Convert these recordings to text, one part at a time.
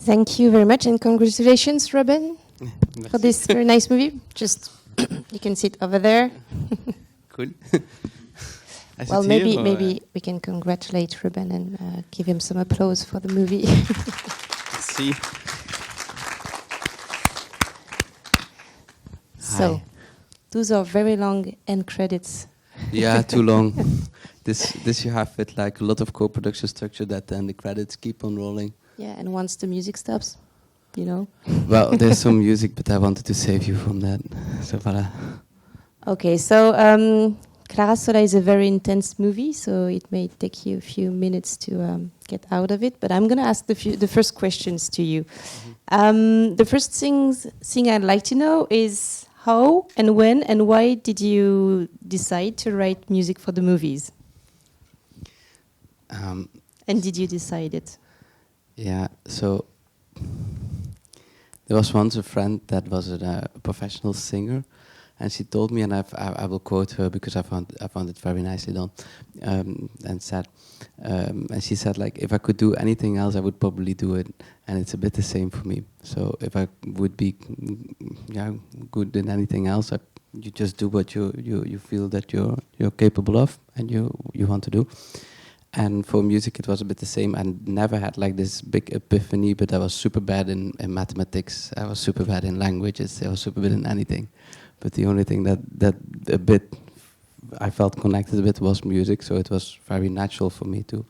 Thank you very much, and congratulations, Ruben, for this very nice movie. Just you can sit over there. Cool. Well, maybe we can congratulate Ruben and give him some applause for the movie. See. So, Hi. those are very long end credits. Yeah, too long. This you have with like a lot of co-production structure that then the credits keep on rolling. Yeah, and once the music stops, you know. Well, there's some music, but I wanted to save you from that. So voilà. Okay, so Clara Sola is a very intense movie, so it may take you a few minutes to get out of it. But I'm going to ask the first questions to you. The first thing I'd like to know is how and when and why did you decide to write music for the movies? And did you decide it? Yeah, so there was once a friend that was a professional singer, and she told me, and I will quote her because I found it very nicely done, and said, and she said, like, if I could do anything else, I would probably do it, and it's a bit the same for me. So if I would be, good in anything else, you just do what you feel that you're capable of and you want to do. And for music, it was a bit the same. I never had like this big epiphany, but I was super bad in mathematics. I was super bad in languages. I was super bad in anything. But the only thing that a bit I felt connected with was music. So it was very natural for me to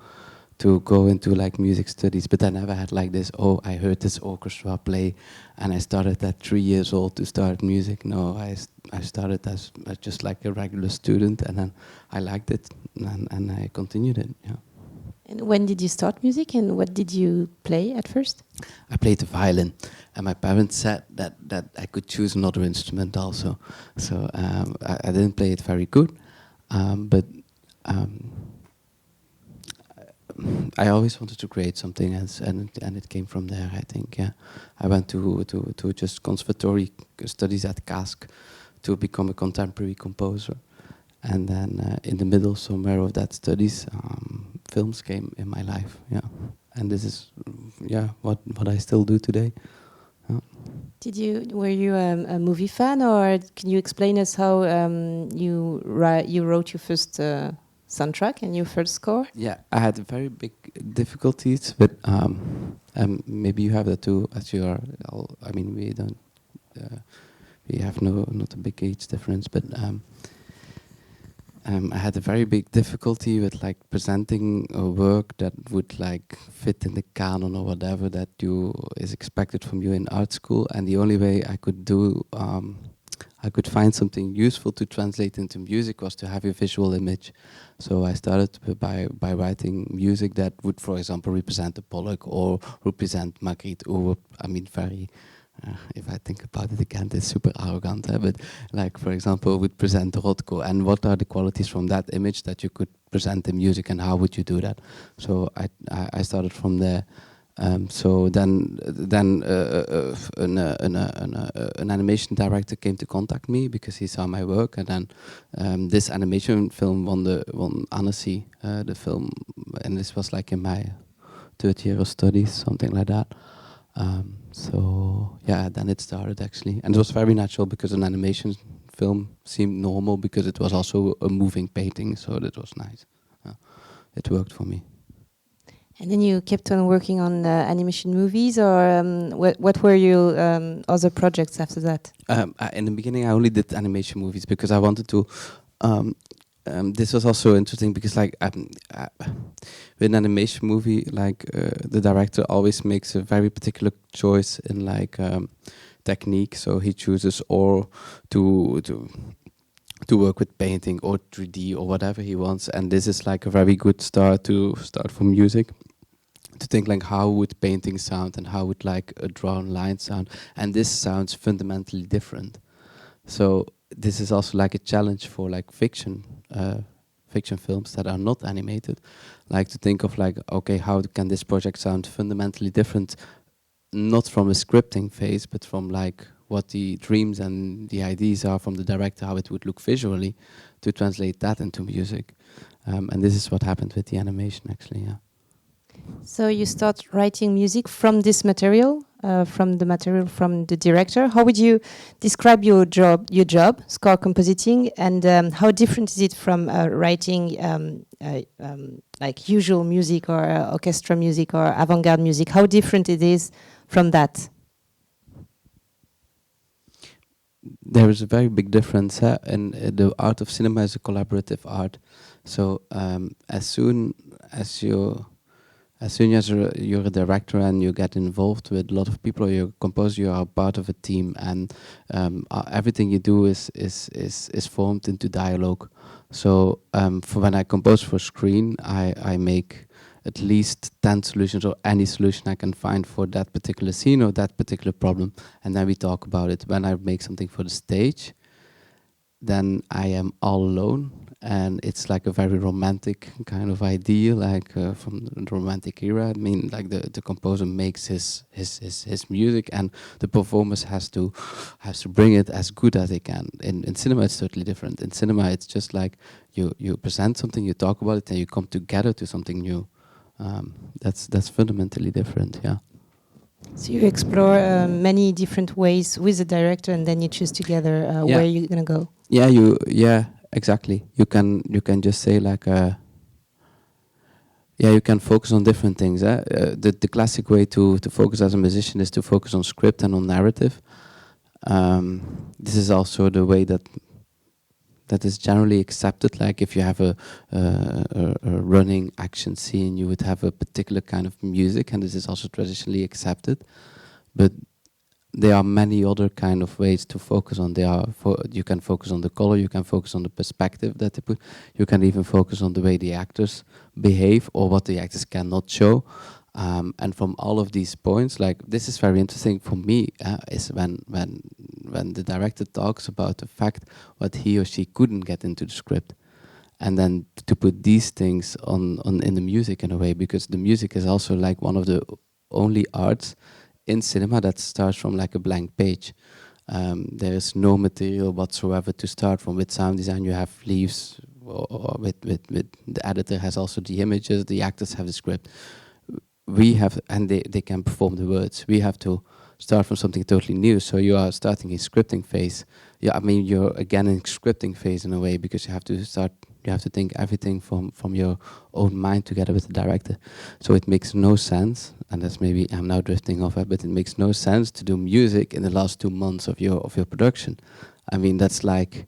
go into like music studies. But I never had like this, oh, I heard this orchestra play and I started at 3 years old to start music. No, I started as just like a regular student, and then I liked it and I continued it. Yeah. And when did you start music, and what did you play at first? I played the violin, and my parents said that I could choose another instrument also. So I didn't play it very good, but I always wanted to create something else, and it came from there, I think. Yeah, I went to just conservatory studies at CASC to become a contemporary composer, and then in the middle somewhere of that studies, films came in my life. Yeah, and this is what I still do today. Yeah. Were you a movie fan, or can you explain us how you wrote your first soundtrack and your first score? Yeah, I had very big difficulties, but maybe you have that too. As you are, I mean, we don't, we have not a big age difference, but I had a very big difficulty with like presenting a work that would like fit in the canon or whatever that is expected from you in art school, and the only way I could do. I could find something useful to translate into music was to have a visual image. So I started by writing music that would, for example, represent a Pollock or represent Magritte, or, I mean, very, if I think about it again, it's super arrogant, but like, for example, would present Rothko, and what are the qualities from that image that you could present in music, and how would you do that? So I started from there. So then an animation director came to contact me because he saw my work, and then this animation film won Annecy, the film, and this was like in my third year of studies, something like that. So yeah, then it started actually, and it was very natural because an animation film seemed normal because it was also a moving painting, so that was nice. It worked for me. And then you kept on working on animation movies, or what were your other projects after that? In the beginning, I only did animation movies because I wanted to. This was also interesting because, like, with an animation movie, like the director always makes a very particular choice in like technique. So he chooses or to work with painting or 3D or whatever he wants, and this is like a very good start for music. To think like how would painting sound and how would like a drawn line sound, and this sounds fundamentally different. So this is also like a challenge for like fiction films that are not animated, like to think of like, okay, how can this project sound fundamentally different, not from a scripting phase, but from like what the dreams and the ideas are from the director, how it would look visually, to translate that into music. And this is what happened with the animation, actually. Yeah. So you start writing music from this material, from the director. How would you describe your job, score compositing, and how different is it from writing like usual music or orchestra music or avant-garde music? How different it is from that? There is a very big difference, and the art of cinema is a collaborative art. So as soon as you're a director and you get involved with a lot of people, or you're a composer, you are part of a team, and everything you do is formed into dialogue. So for when I compose for screen, I make at least 10 solutions, or any solution I can find for that particular scene or that particular problem, and then we talk about it. When I make something for the stage, then I am all alone, and it's like a very romantic kind of idea, like from the romantic era. I mean, like the composer makes his music, and the performers has to bring it as good as they can. In cinema, it's totally different. In cinema, it's just like you present something, you talk about it, and you come together to something new. That's fundamentally different, yeah. So you explore many different ways with the director, and then you choose together where you're gonna go. Yeah, exactly. You can just say like you can focus on different things. The classic way to focus as a musician is to focus on script and on narrative. This is also the way that is generally accepted. Like if you have a running action scene, you would have a particular kind of music, and this is also traditionally accepted. But there are many other kind of ways to focus on. You can focus on the color, you can focus on the perspective that they put, you can even focus on the way the actors behave or what the actors cannot show. And from all of these points, like this is very interesting for me, is when the director talks about the fact what he or she couldn't get into the script, and then to put these things on in the music in a way, because the music is also like one of the only arts in cinema that starts from like a blank page. There is no material whatsoever to start from. With sound design, you have leaves, or with the editor has also the images, the actors have the script. We have, and they can perform the words. We have to start from something totally new. So you are starting a scripting phase. Yeah, I mean you're again in scripting phase in a way, because you have to think everything from your own mind together with the director. So it makes no sense, and that's maybe I'm now drifting off it, but it makes no sense to do music in the last 2 months of your production. I mean that's like,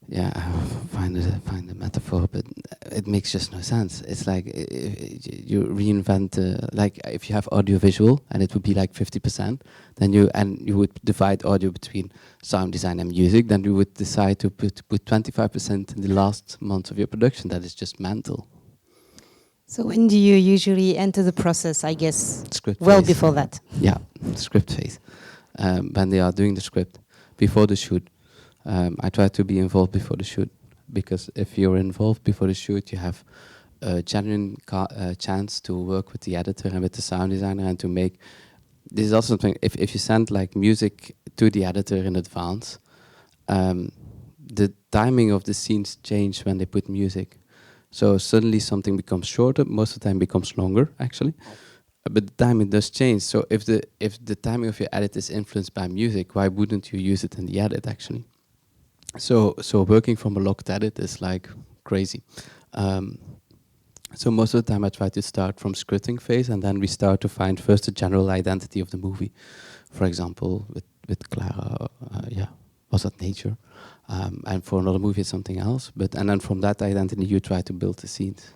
yeah, I find the metaphor, but it makes just no sense. It's like you reinvent, like if you have audiovisual and it would be like 50%, then you would divide audio between sound design and music, then you would decide to put 25% in the last month of your production. That is just mental. So when do you usually enter the process? I guess Script well phase. before that. Yeah, script phase. When they are doing the script before the shoot. I try to be involved before the shoot, because if you're involved before the shoot, you have a genuine chance to work with the editor and with the sound designer, and to make. This is also something. If you send like music to the editor in advance, the timing of the scenes change when they put music. So suddenly something becomes shorter. Most of the time becomes longer, actually. But the timing does change. So if the timing of your edit is influenced by music, why wouldn't you use it in the edit actually? So working from a locked edit is like crazy. So most of the time I try to start from scripting phase, and then we start to find first the general identity of the movie. For example, with CLARA, was that nature? And for another movie it's something else. And then from that identity you try to build the scenes.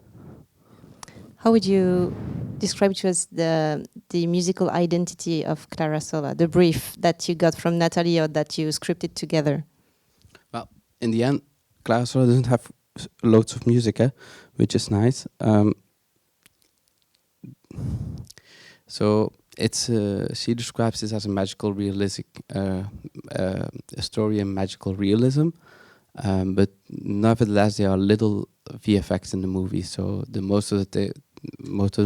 How would you describe to us the musical identity of CLARA SOLA, the brief that you got from Nathalie or that you scripted together? Well, in the end, CLARA SOLA doesn't have loads of music, which is nice. So it's she describes this as a magical realistic, a story in magical realism. But nevertheless, there are little VFX in the movie, so most of the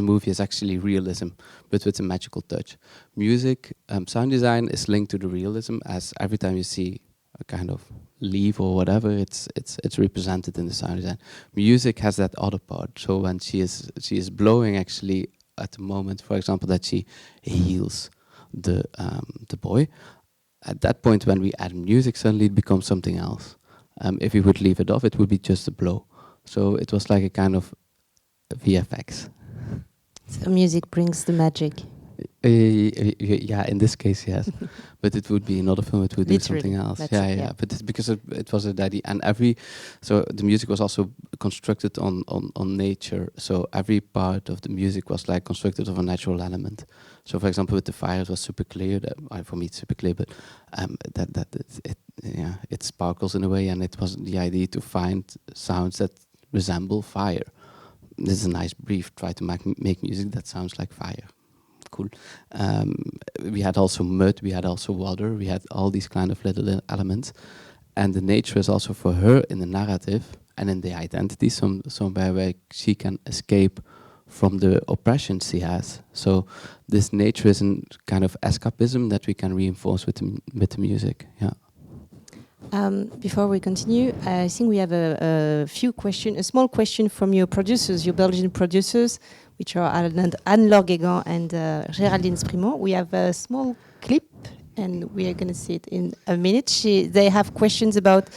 movie is actually realism, but with a magical touch. Music, sound design is linked to the realism, as every time you see a kind of leave or whatever, it's represented in the sound design. Music has that other part. So when she is blowing actually at the moment, for example, that she heals the boy. At that point, when we add music, suddenly it becomes something else. If we would leave it off, it would be just a blow. So it was like a kind of VFX. So music brings the magic. Yeah, in this case, yes. But it would be another film. It would do something else. Yeah. But it's because it was a daddy, and so the music was also constructed on nature. So every part of the music was like constructed of a natural element. So, for example, with the fire, it was super clear. For me, it's super clear. But it sparkles in a way, and it was the idea to find sounds that resemble fire. This is a nice brief. Try to make music that sounds like fire. Cool. We had also mud, we had also water, we had all these kind of little elements, and the nature is also for her in the narrative and in the identity somewhere where she can escape from the oppression she has. So this nature is a kind of escapism that we can reinforce with the music. Yeah. Before we continue, I think we have a small question from your producers, your Belgian producers, which are Anne-Laure Guégan and Géraldine Sprimont. We have a small clip, and we are going to see it in a minute. They have questions about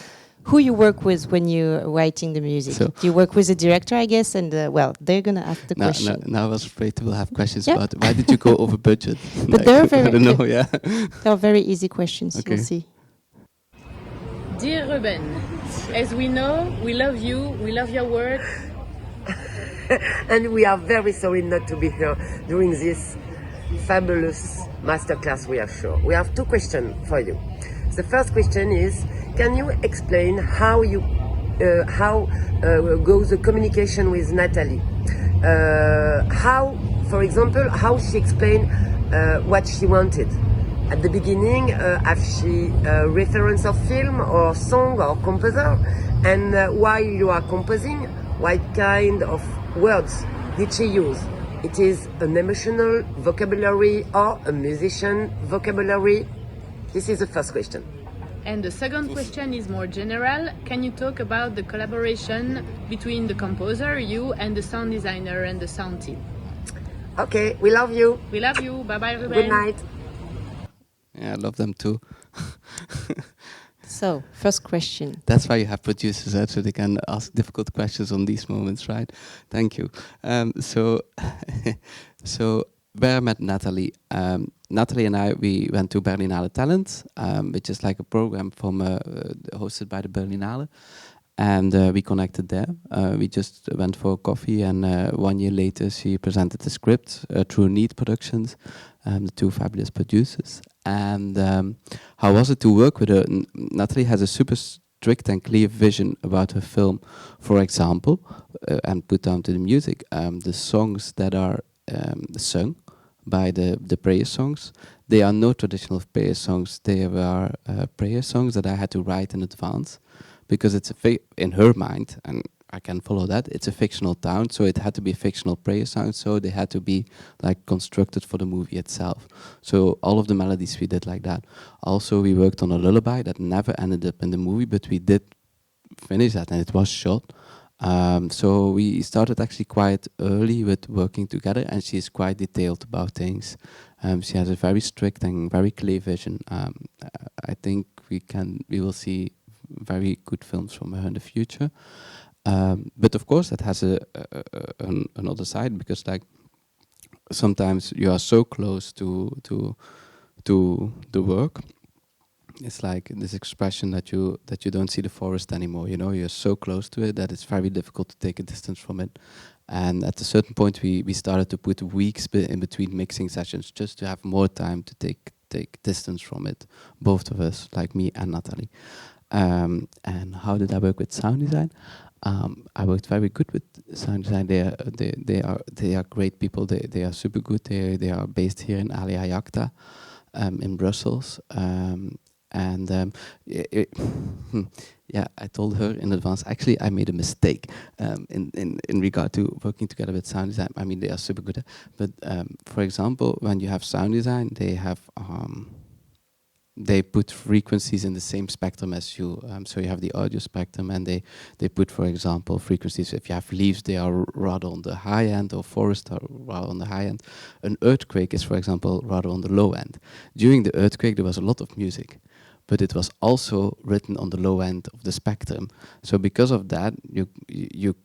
who you work with when you're writing the music. So you work with a director, I guess, and they're going to ask the question. Now I was afraid we'll have questions about why did you go over budget? But they're very, I don't know, yeah. They're very easy questions, okay. You'll see. Dear Ruben, as we know, we love you, we love your work. And we are very sorry not to be here during this fabulous masterclass we have shown. We have two questions for you. The first question is, can you explain how goes the communication with Natalie? For example, how she explained what she wanted? At the beginning, have she reference of film or song or composer? And while you are composing, what kind of words did she use? It is an emotional vocabulary or a musician vocabulary? This is the first question. And the second question is more general. Can you talk about the collaboration between the composer, you, and the sound designer and the sound team? Okay, we love you. We love you. Bye-bye, Ruben. Good night. Yeah, I love them too. So, first question. That's why you have producers, so they can ask difficult questions on these moments, right? Thank you. So where I met Natalie. Natalie and I, we went to Berlinale Talent, which is like a program from hosted by the Berlinale. And we connected there. We just went for coffee, and 1 year later she presented the script through Need Productions, the two fabulous producers. And how was it to work with her? Natalie has a super strict and clear vision about her film. For example, and put down to the music, the songs that are sung by the prayer songs, they are no traditional prayer songs. They are prayer songs that I had to write in advance, because it's in her mind, and I can follow that, it's a fictional town, so it had to be a fictional prayer sound, so they had to be like constructed for the movie itself. So all of the melodies we did like that. Also, we worked on a lullaby that never ended up in the movie, but we did finish that, and it was shot. So we started actually quite early with working together, and she's quite detailed about things. She has a very strict and very clear vision. I think we will see very good films from her in the future. But of course that has another side, because like sometimes you are so close to the work. It's like this expression that you don't see the forest anymore. You know, you're so close to it that it's very difficult to take a distance from it. And at a certain point, we started to put weeks in between mixing sessions, just to have more time to take distance from it. Both of us, like me and Natalie. And how did I work with sound design? I worked very good with sound design. They are great people. They are super good. They are based here in Alia Jacta, in Brussels. Yeah, I told her in advance. Actually, I made a mistake in regard to working together with sound design. I mean, they are super good. But for example, when you have sound design, they have they put frequencies in the same spectrum as you. So you have the audio spectrum, and they put, for example, frequencies. If you have leaves, they are rather on the high end, or forests are rather on the high end. An earthquake is, for example, rather on the low end. During the earthquake, there was a lot of music, but it was also written on the low end of the spectrum. So because of that, you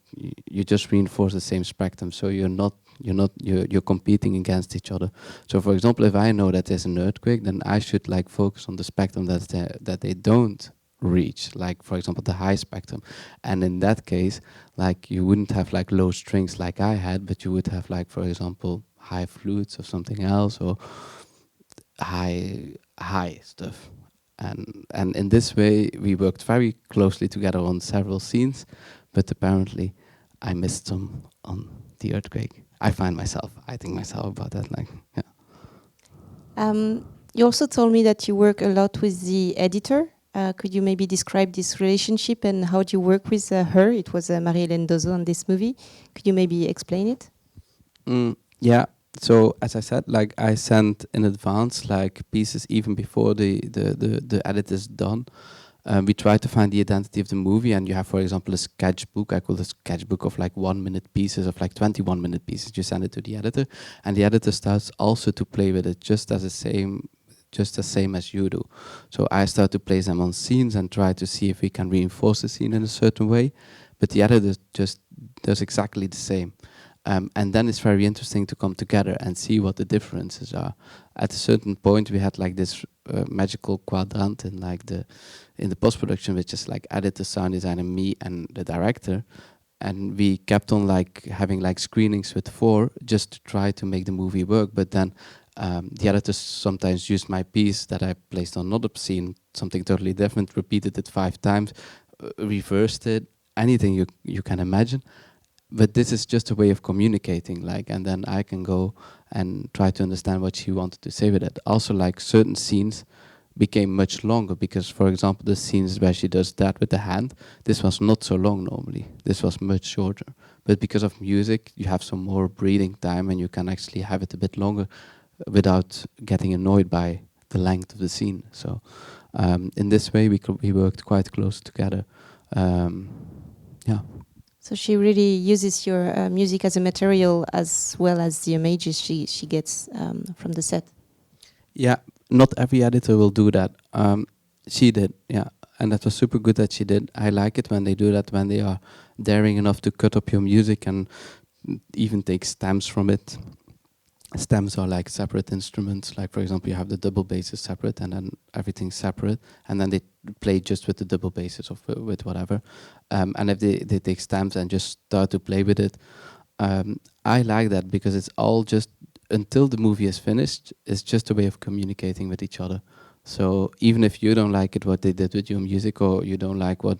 just reinforce the same spectrum. So you're competing against each other. So for example, if I know that there's an earthquake, then I should like focus on the spectrum that they don't reach, like for example the high spectrum. And in that case, like you wouldn't have like low strings like I had, but you would have like, for example, high flutes or something else, or high stuff. And in this way we worked very closely together on several scenes, but apparently I missed some on the earthquake. I think myself about that, like, yeah. You also told me that you work a lot with the editor. Could you maybe describe this relationship and how do you work with her? It was Marie-Hélène Dozo on this movie. Could you maybe explain it? Yeah. So as I said, like I sent in advance like pieces even before the edit is done. We try to find the identity of the movie, and you have, for example, a sketchbook. I call it a sketchbook of like 1 minute pieces, of like 21 minute pieces. You send it to the editor, and the editor starts also to play with it just the same as you do. So I start to place them on scenes and try to see if we can reinforce the scene in a certain way, but the editor just does exactly the same. And then it's very interesting to come together and see what the differences are. At a certain point, we had like this magical quadrant in the post-production, which is like editor, sound designer, me, and the director. And we kept on like having like screenings with 4 just to try to make the movie work. But then the editors sometimes used my piece that I placed on another scene, something totally different, repeated it 5 times, reversed it, anything you can imagine. But this is just a way of communicating, like, and then I can go and try to understand what she wanted to say with it. Also, like, certain scenes became much longer because, for example, the scenes where she does that with the hand, this was not so long normally. This was much shorter. But because of music, you have some more breathing time and you can actually have it a bit longer without getting annoyed by the length of the scene. So in this way, we worked quite close together. Yeah. So she really uses your music as a material as well as the images she gets from the set. Yeah, not every editor will do that. She did, yeah. And that was super good that she did. I like it when they do that, when they are daring enough to cut up your music and even take stems from it. Stems are like separate instruments. Like, for example, you have the double basses separate and then everything's separate. And then they play just with the double basses or with whatever. And if they take stems and just start to play with it, I like that because it's all just, until the movie is finished, it's just a way of communicating with each other. So even if you don't like it, what they did with your music, or you don't like what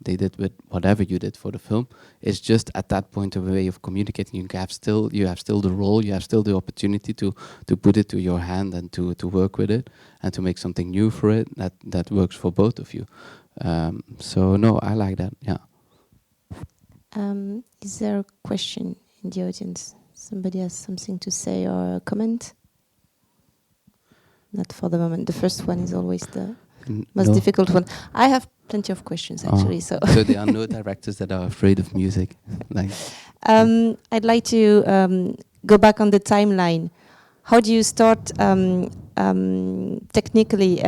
they did with whatever you did for the film, it's just at that point a way of communicating. You have still the role, you have still the opportunity to put it to your hand and to work with it and to make something new for it that works for both of you. So no, I like that. Yeah. Is there a question in the audience? Somebody has something to say or a comment? Not for the moment. The first one is always the most difficult one. I have plenty of questions actually. So there are no directors that are afraid of music. Like, I'd like to go back on the timeline. How do you start technically?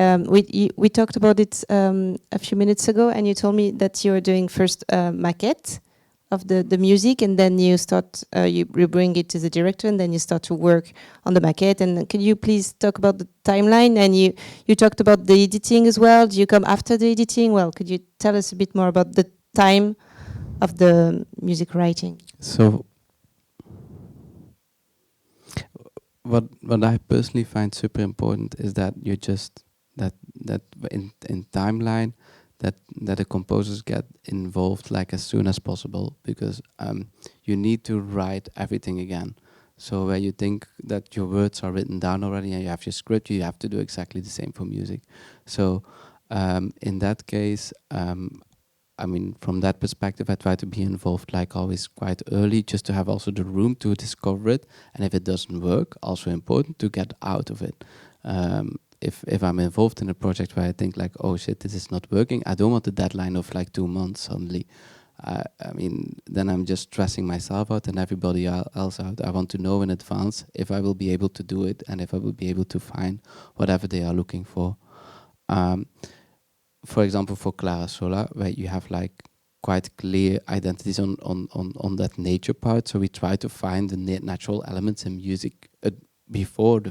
We talked about it a few minutes ago, and you told me that you were doing first maquette of the music, and then you start you bring it to the director, and then you start to work on the maquette. And can you please talk about the timeline? And you talked about the editing as well. Do you come after the editing? Well, could you tell us a bit more about the time of the music writing? So what I personally find super important is that you just that in timeline that the composers get involved like as soon as possible, because you need to write everything again. So where you think that your words are written down already and you have your script, you have to do exactly the same for music. So in that case, I mean, from that perspective, I try to be involved like always quite early, just to have also the room to discover it. And if it doesn't work, also important to get out of it. if I'm involved in a project where I think like, oh shit, this is not working, I don't want a deadline of like 2 months suddenly. I mean, then I'm just stressing myself out and everybody else out. I want to know in advance if I will be able to do it and if I will be able to find whatever they are looking for. For example, for CLARA SOLA, where you have like quite clear identities on that nature part. So we try to find the natural elements in music before the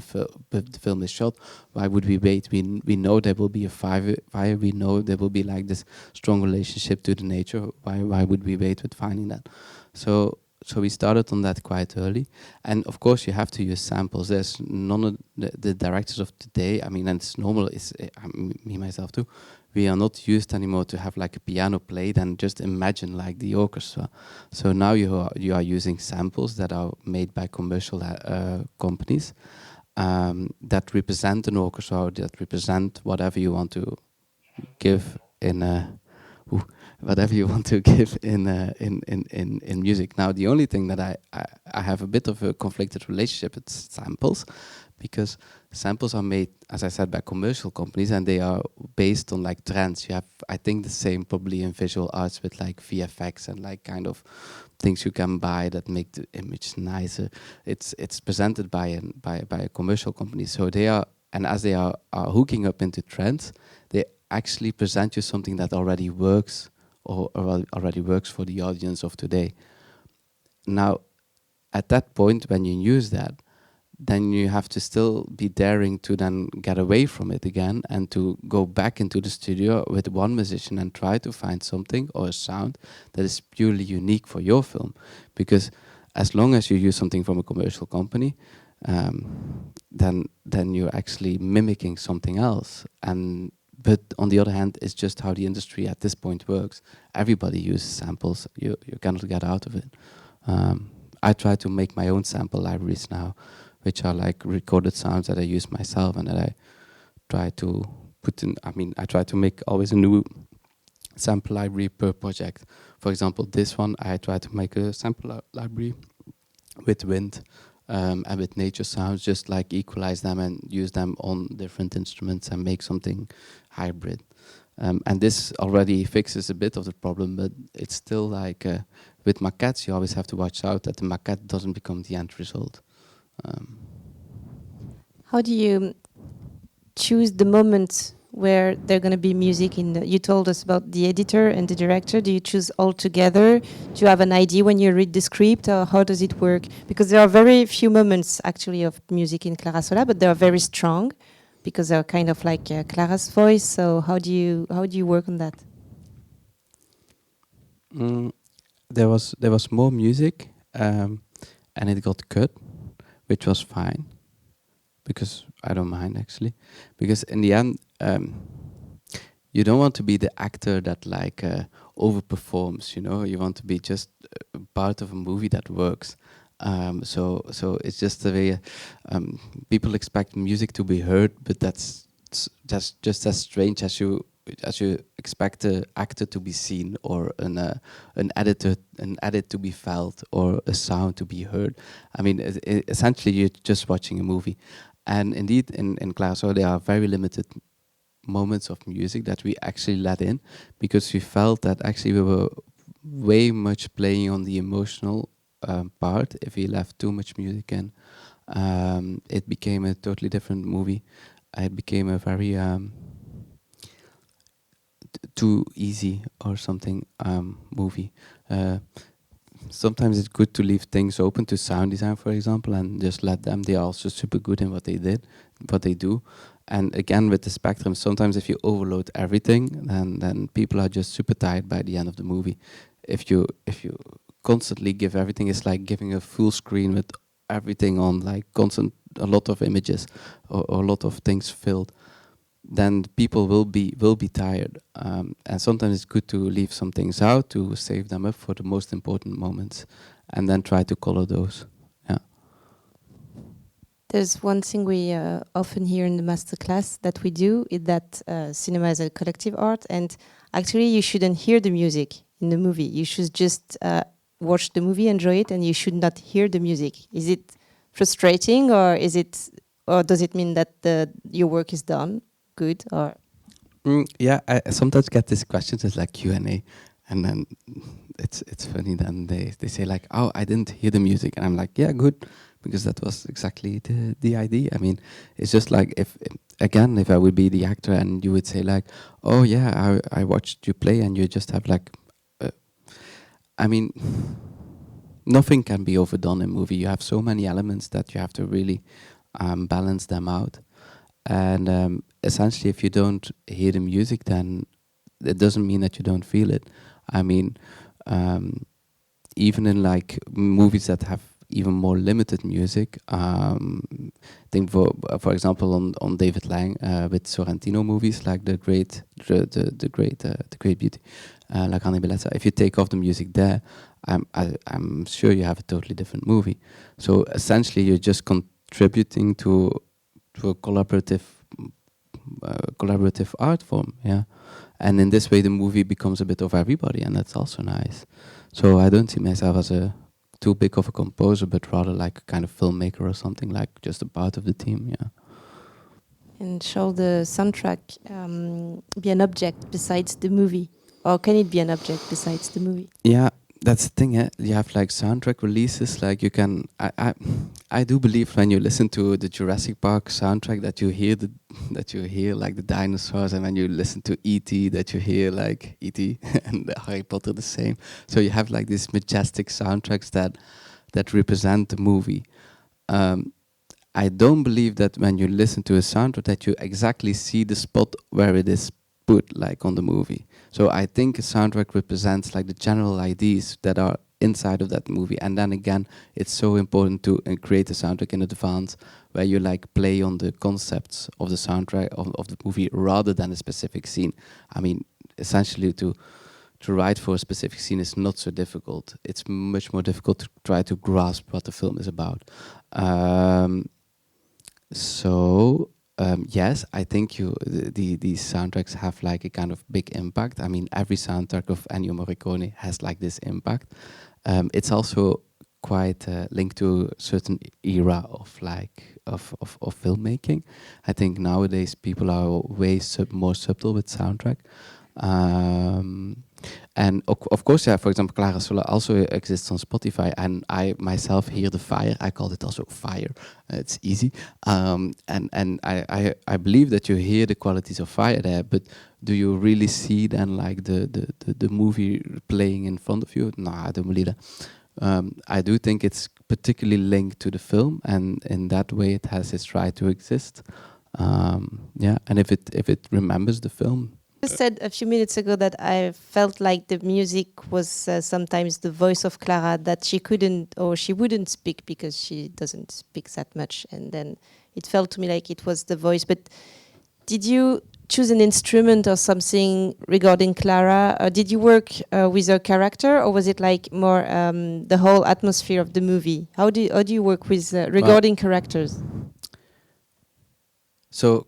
film is shot. Why would we wait? We know there will be a fire. We know there will be like this strong relationship to the nature. Why would we wait with finding that? So we started on that quite early, and of course you have to use samples. There's none of the directors of today. I mean, and it's normal. It's me myself too. We are not used anymore to have like a piano played and just imagine like the orchestra. So now you are using samples that are made by commercial companies that represent an orchestra, or that represent whatever you want to give in in music. Now the only thing that I have a bit of a conflicted relationship with samples, because samples are made, as I said, by commercial companies, and they are based on like trends. You have, I think, the same probably in visual arts with like VFX and like kind of things you can buy that make the image nicer. It's presented by a commercial company. So they are, and as they are hooking up into trends, they actually present you something that already works or already works for the audience of today. Now, at that point, when you use that, then you have to still be daring to then get away from it again and to go back into the studio with one musician and try to find something or a sound that is purely unique for your film. Because as long as you use something from a commercial company, then you're actually mimicking something else. But on the other hand, it's just how the industry at this point works. Everybody uses samples. You cannot get out of it. I try to make my own sample libraries now, which are like recorded sounds that I use myself and that I try to put in. I mean, I try to make always a new sample library per project. For example, this one, I try to make a sample library with wind and with nature sounds, just like equalize them and use them on different instruments and make something hybrid. And this already fixes a bit of the problem, but it's still like with maquettes, you always have to watch out that the maquette doesn't become the end result. How do you choose the moment where there going to be music in you told us about the editor and the director. Do you choose all together? Do you have an idea when you read the script, or how does it work? Because there are very few moments actually of music in CLARA SOLA, but they are very strong because they're kind of like Clara's voice. So how do you work on that? There was more music, and it got cut, which was fine, because I don't mind actually, because in the end, you don't want to be the actor that like overperforms. You know, you want to be just part of a movie that works. So it's just the way people expect music to be heard, but that's just as strange as you expect an actor to be seen, or an edit to be felt, or a sound to be heard. I mean, essentially, you're just watching a movie. And indeed, in CLARA SOLA, there are very limited moments of music that we actually let in, because we felt that actually we were way much playing on the emotional part. If we left too much music in, it became a totally different movie. It became a very too easy or something movie. Sometimes it's good to leave things open to sound design, for example, and just let them. They are also super good in what they do. And again, with the spectrum, sometimes if you overload everything, then people are just super tired by the end of the movie. If you constantly give everything, it's like giving a full screen with everything on, like a lot of images or a lot of things filled. Then people will be tired, and sometimes it's good to leave some things out to save them up for the most important moments, and then try to color those. Yeah. There's one thing we often hear in the masterclass that we do, is that cinema is a collective art, and actually you shouldn't hear the music in the movie. You should just watch the movie, enjoy it, and you should not hear the music. Is it frustrating, or is it or does it mean that your work is done good? Or Yeah, I sometimes get these questions. It's like Q&A, and then it's funny. Then they say like, "Oh, I didn't hear the music," and I'm like, "Yeah, good," because that was exactly the idea. I mean, it's just like if I would be the actor and you would say like, "Oh yeah, I watched you play," and you just have like, I mean, nothing can be overdone in a movie. You have so many elements that you have to really balance them out. And essentially, if you don't hear the music, then it doesn't mean that you don't feel it. I mean, even in like movies that have even more limited music, think for example on David Lang with Sorrentino movies like the Great Beauty, like Annie Bellezza. If you take off the music there, I'm sure you have a totally different movie. So essentially, you're just contributing to a collaborative art form, yeah. And in this way, the movie becomes a bit of everybody, and that's also nice. So I don't see myself as too big of a composer, but rather like a kind of filmmaker or something, like just a part of the team, yeah. and shall the soundtrack be an object besides the movie, or can it be an object besides the movie? Yeah, that's the thing. You have like soundtrack releases. Like you can, I do believe when you listen to the Jurassic Park soundtrack that you hear like the dinosaurs, and when you listen to E.T. that you hear like E.T. and Harry Potter the same. So you have like these majestic soundtracks that represent the movie. I don't believe that when you listen to a soundtrack that you exactly see the spot where it is put, like on the movie. So I think a soundtrack represents like the general ideas that are inside of that movie. And then again, it's so important to create a soundtrack in advance where you like play on the concepts of the soundtrack of the movie rather than a specific scene. I mean, essentially to write for a specific scene is not so difficult. It's much more difficult to try to grasp what the film is about. Yes, I think these soundtracks have like a kind of big impact. I mean, every soundtrack of Ennio Morricone has like this impact. It's also quite linked to a certain era of filmmaking. I think nowadays people are way more subtle with soundtrack. And of course, yeah, for example, CLARA SOLA also exists on Spotify, and I myself hear the fire. I call it also fire. It's easy. And I believe that you hear the qualities of fire there, but do you really see then like the movie playing in front of you? No, I don't believe that. I do think it's particularly linked to the film, and in that way it has its right to exist. Yeah, and if it remembers the film. You said a few minutes ago that I felt like the music was sometimes the voice of Clara, that she couldn't or she wouldn't speak because she doesn't speak that much, and then it felt to me like it was the voice. But did you choose an instrument or something regarding Clara? Did you work with her character, or was it like more the whole atmosphere of the movie? How do you work with regarding characters? So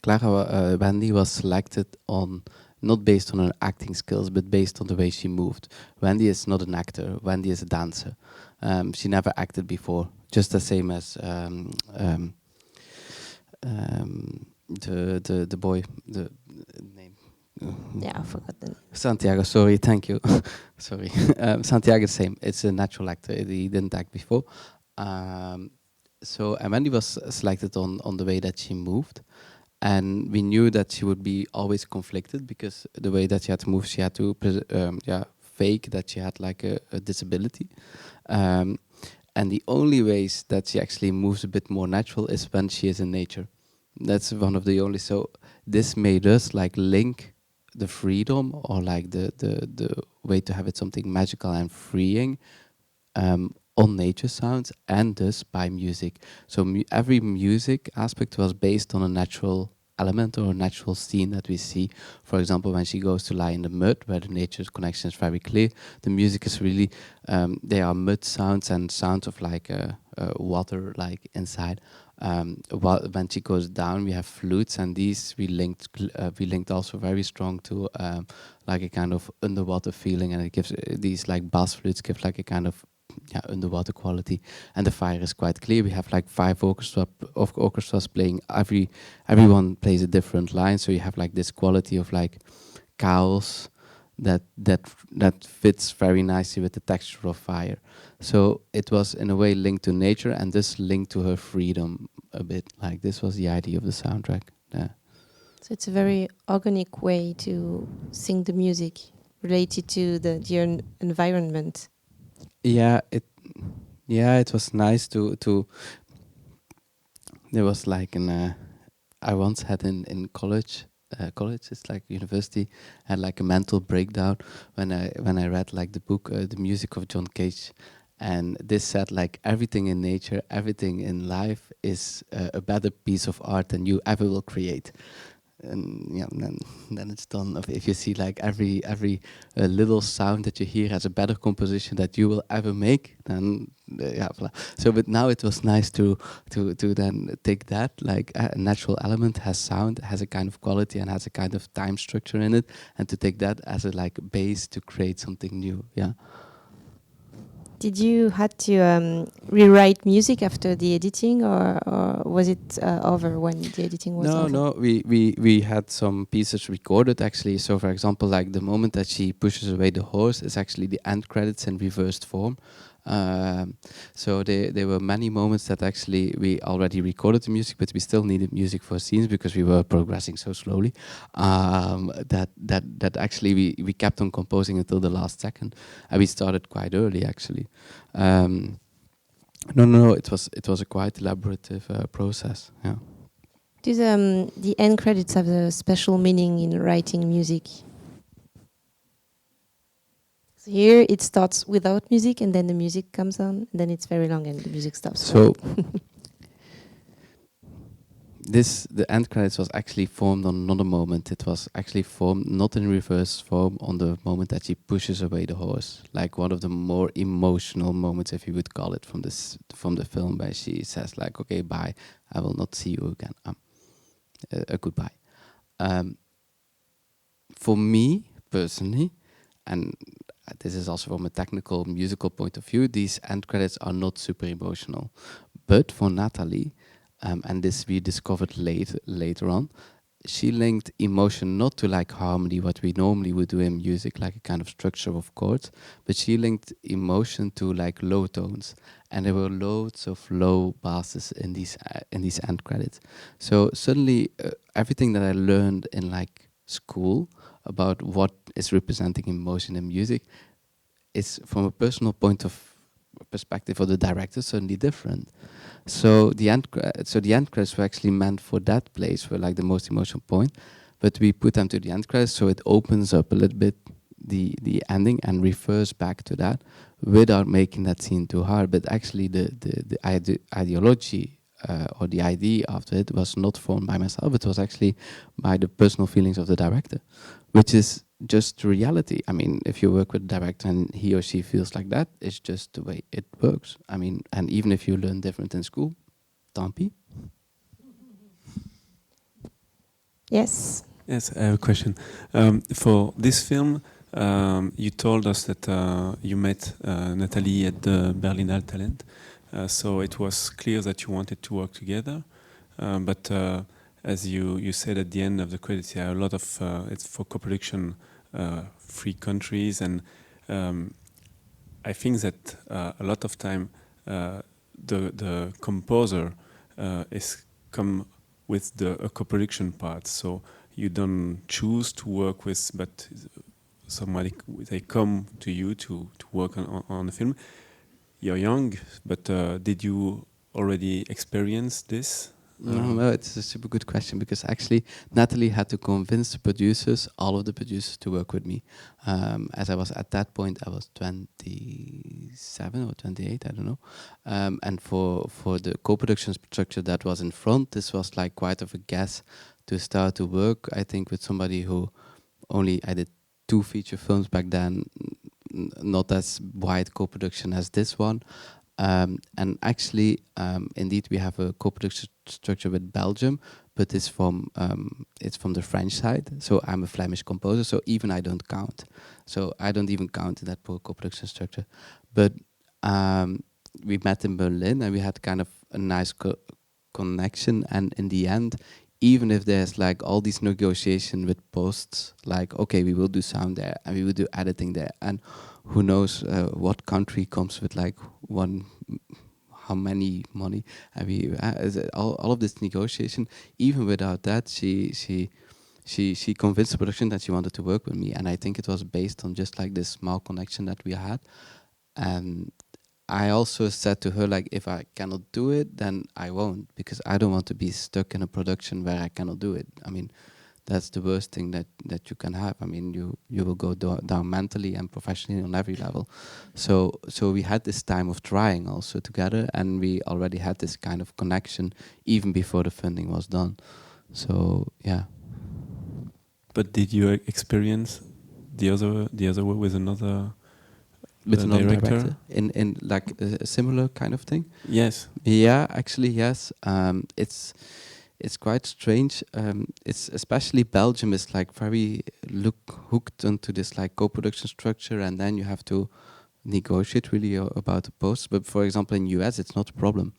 Wendy was selected on not based on her acting skills, but based on the way she moved. Wendy is not an actor. Wendy is a dancer. She never acted before, just the same as the boy, the name. Yeah, I forgot the name. Santiago. Sorry, thank you. Sorry, Santiago. Same. It's a natural actor. He didn't act before. So Wendy was selected on the way that she moved. And we knew that she would be always conflicted because the way that she had to move, she had to fake that she had like a disability. And the only ways that she actually moves a bit more natural is when she is in nature. That's one of the only. So this made us like link the freedom or like the way to have it something magical and freeing on nature sounds and thus by music. So every music aspect was based on a natural element or a natural scene that we see. For example, when she goes to lie in the mud, where the nature's connection is very clear, the music is really, they are mud sounds and sounds of like water like inside. When she goes down, we have flutes, and these we linked also very strong to like a kind of underwater feeling, and it gives these like bass flutes give like a kind of underwater quality, and the fire is quite clear. We have like 5 orchestras playing. Everyone plays a different line, so you have like this quality of like chaos that fits very nicely with the texture of fire. So it was in a way linked to nature, and this linked to her freedom a bit. Like this was the idea of the soundtrack. Yeah. So it's a very organic way to sing the music related to the environment. Yeah, it was nice to. There was like I once had in college. College, it's like university, had like a mental breakdown when I read like the book, The Music of John Cage, and this said like everything in nature, everything in life is a better piece of art than you ever will create. And yeah, then it's done. If you see like every little sound that you hear has a better composition that you will ever make, then yeah. So, but now it was nice to then take that like a natural element has sound, has a kind of quality, and has a kind of time structure in it, and to take that as a like base to create something new. Yeah. Did you had to rewrite music after the editing, or was it over when the editing was over? No. We had some pieces recorded actually. So for example, like the moment that she pushes away the horse is actually the end credits in reversed form. So there were many moments that actually we already recorded the music, but we still needed music for scenes because we were progressing so slowly. That actually we kept on composing until the last second, and we started quite early actually. No, it was a quite elaborative process. Yeah. Do the end credits have a special meaning in writing music? So here it starts without music, and then the music comes on, and then it's very long, and the music stops. So the end credits was actually formed on another moment. It was actually formed not in reverse form on the moment that she pushes away the horse, like one of the more emotional moments, if you would call it, from the film, where she says like, "Okay, bye, I will not see you again." A goodbye. For me personally, and this is also from a technical musical point of view, these end credits are not super emotional. But for Natalie, and this we discovered later on, she linked emotion not to like harmony, what we normally would do in music, like a kind of structure of chords, but she linked emotion to like low tones, and there were loads of low basses in these end credits. So suddenly, everything that I learned in like school about what is representing emotion in music is, from a personal perspective of the director, suddenly different. So the end credits were actually meant for that place, for like the most emotional point, but we put them to the end credits, so it opens up a little bit the ending and refers back to that without making that scene too hard. But actually the ideology or the idea after it was not formed by myself. It was actually by the personal feelings of the director, which is just reality. I mean, if you work with a director and he or she feels like that, it's just the way it works. I mean, and even if you learn different in school, tant pis. Yes. Yes, I have a question. For this film, you told us that you met Nathalie at the Berlinale Talent. So it was clear that you wanted to work together, but as you said at the end of the credits, yeah, a lot of it's for co-production, 3 countries, and I think that a lot of time the composer is come with a co-production part. So you don't choose to work with, but somebody they come to you to work on the film. You're young, but did you already experience this? No, it's a super good question, because actually Natalie had to convince the producers, all of the producers, to work with me. As I was at that point, I was 27 or 28, I don't know. And for the co-production structure that was in front, this was like quite of a guess to start to work, I think, with somebody who I did 2 feature films back then, not as wide co-production as this one. And actually, indeed, we have a co-production structure with Belgium, but it's from the French side. So I'm a Flemish composer, so even I don't count. So I don't even count in that co-production structure. But we met in Berlin, and we had kind of a nice connection. And in the end, even if there's like all these negotiation with posts, like, okay, we will do sound there and we will do editing there, and who knows what country comes with like how many money, and we all of this negotiation. Even without that, she convinced the production that she wanted to work with me, and I think it was based on just like this small connection that we had. And I also said to her, like, if I cannot do it, then I won't, because I don't want to be stuck in a production where I cannot do it. I mean, that's the worst thing that you can have. I mean, you will go down mentally and professionally on every level. So we had this time of trying also together, and we already had this kind of connection even before the funding was done. So yeah. But did you experience the other way with another? With another director in like a similar kind of thing? Yes. Yeah, actually, yes. It's quite strange. It's especially Belgium is like very hooked onto this like co-production structure, and then you have to negotiate really about the posts. But for example, in US, it's not a problem.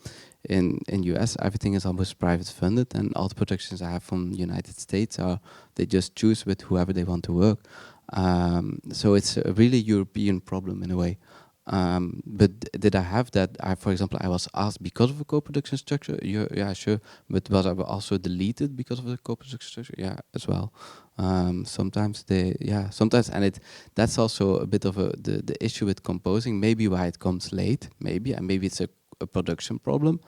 In US, everything is almost private funded, and all the productions I have from the United States they just choose with whoever they want to work. So it's a really European problem in a way. But did I have that? For example, I was asked because of a co-production structure. Yeah, sure. But was I also deleted because of the co-production structure? Yeah, as well. Sometimes and that's also a bit of the issue with composing. Maybe why it comes late. Maybe it's a production problem.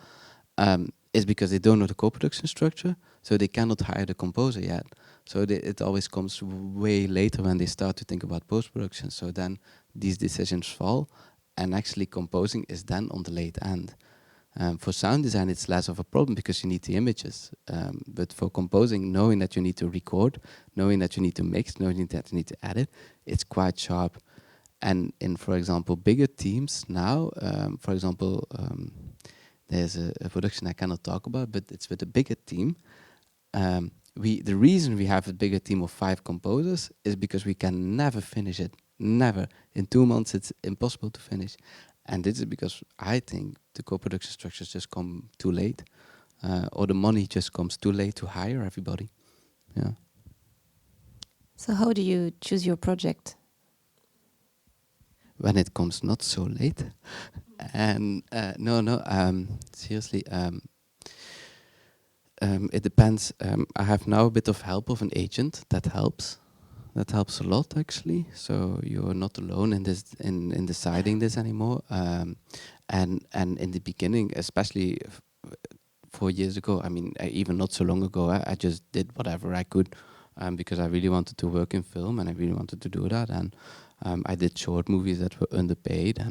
Is because they don't know the co-production structure, so they cannot hire the composer yet. So it always comes way later when they start to think about post-production. So then these decisions fall, and actually composing is then on the late end. For sound design, it's less of a problem because you need the images. But for composing, knowing that you need to record, knowing that you need to mix, knowing that you need to edit, it's quite sharp. And in, for example, bigger teams now, for example, there's a production I cannot talk about, but it's with a bigger team. The reason we have a bigger team of 5 composers is because we can never finish it. Never. In 2 months, it's impossible to finish. And this is because I think the co-production structures just come too late, or the money just comes too late to hire everybody. Yeah. So how do you choose your project? When it comes not so late. And seriously, it depends. I have now a bit of help of an agent. That helps a lot, actually. So you're not alone in this in deciding this anymore. And in the beginning, especially 4 years ago, I mean, even not so long ago, I just did whatever I could, because I really wanted to work in film and I really wanted to do that. And I did short movies that were underpaid,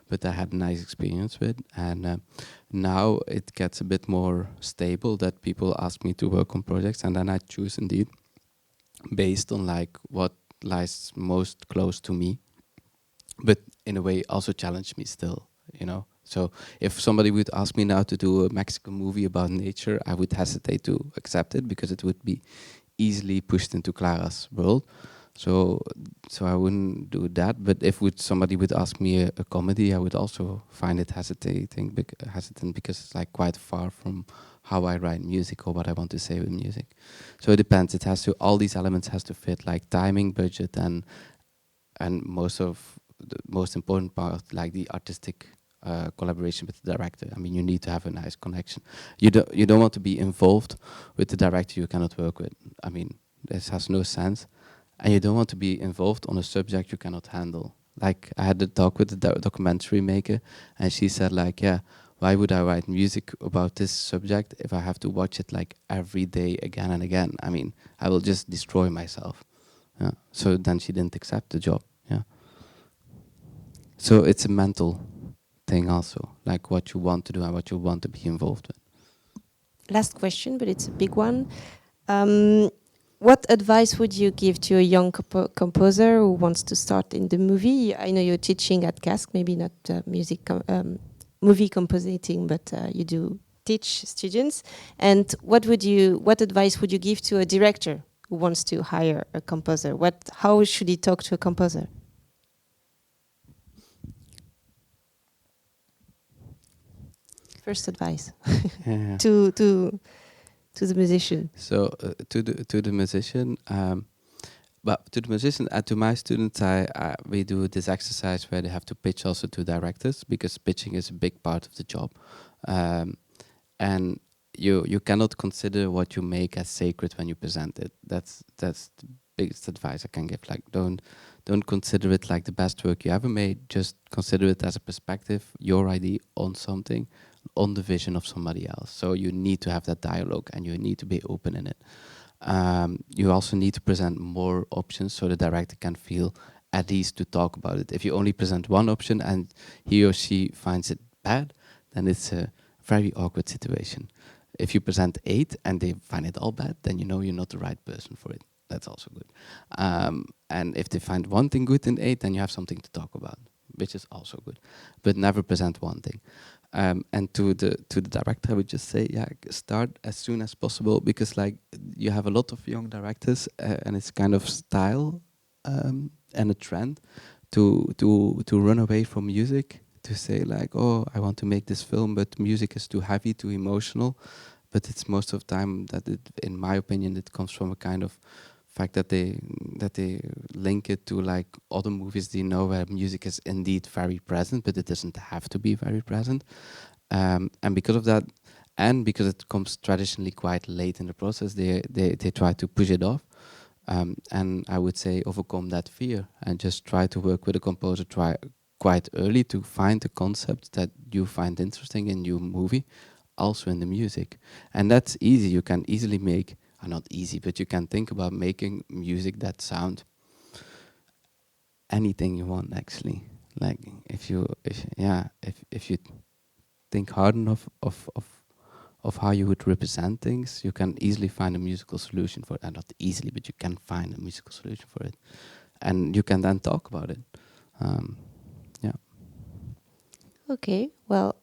but I had a nice experience with. And now it gets a bit more stable that people ask me to work on projects, and then I choose indeed based on like what lies most close to me, but in a way also challenge me still, you know. So if somebody would ask me now to do a Mexican movie about nature, I would hesitate to accept it because it would be easily pushed into Clara's world. So I wouldn't do that. But if somebody would ask me a comedy, I would also find it hesitant because it's like quite far from how I write music or what I want to say with music. So it depends. It has to, all these elements has to fit, like timing, budget, and most important part, like the artistic collaboration with the director. I mean, you need to have a nice connection. You don't want to be involved with the director you cannot work with. I mean, this has no sense. And you don't want to be involved on a subject you cannot handle. Like, I had a talk with the documentary maker, and she said, like, yeah, why would I write music about this subject if I have to watch it like every day again and again? I mean, I will just destroy myself. Yeah. So then she didn't accept the job. Yeah. So it's a mental thing also, like what you want to do and what you want to be involved with. Last question, but it's a big one. What advice would you give to a young composer who wants to start in the movie? I know you're teaching at CASC, maybe not movie compositing, but you do teach students. And what advice would you give to a director who wants to hire a composer? How should he talk to a composer? First advice Yeah. to the musician. So to the musician, but to the musician and to my students, we do this exercise where they have to pitch also to directors, because pitching is a big part of the job, and you cannot consider what you make as sacred when you present it. That's the biggest advice I can give. Like don't consider it like the best work you ever made. Just consider it as a perspective, your idea on something, on the vision of somebody else. So you need to have that dialogue, and you need to be open in it. You also need to present more options so the director can feel at ease to talk about it. If you only present one option and he or she finds it bad, then it's a very awkward situation. If you present 8 and they find it all bad, then you know you're not the right person for it. That's also good. And if they find one thing good in 8, then you have something to talk about, which is also good. But never present one thing. And to the director, I would just say, yeah, start as soon as possible, because like you have a lot of young directors, and it's kind of style and a trend to run away from music, to say like, oh, I want to make this film, but music is too heavy, too emotional. But it's most of the time that it, in my opinion, it comes from a kind of fact that they link it to like other movies they know where music is indeed very present, but it doesn't have to be very present. And because of that, and because it comes traditionally quite late in the process, they try to push it off. And I would say overcome that fear and just try to work with a composer quite early to find the concept that you find interesting in your movie, also in the music. And that's easy. You can easily make, not easy, but you can think about making music that sound anything you want, actually. Like if you think hard enough of how you would represent things, you can easily find a musical solution for it. Not easily, but you can find a musical solution for it. And you can then talk about it. Okay, well,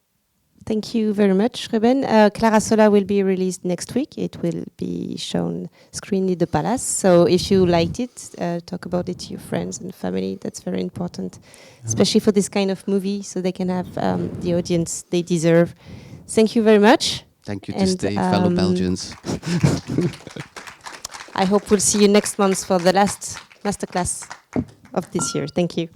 thank you very much, Ruben. Clara Sola will be released next week. It will be screened in the Palace. So if you liked it, talk about it to your friends and family. That's very important, especially for this kind of movie, so they can have the audience they deserve. Thank you very much. Thank you to stay, fellow Belgians. I hope we'll see you next month for the last masterclass of this year. Thank you.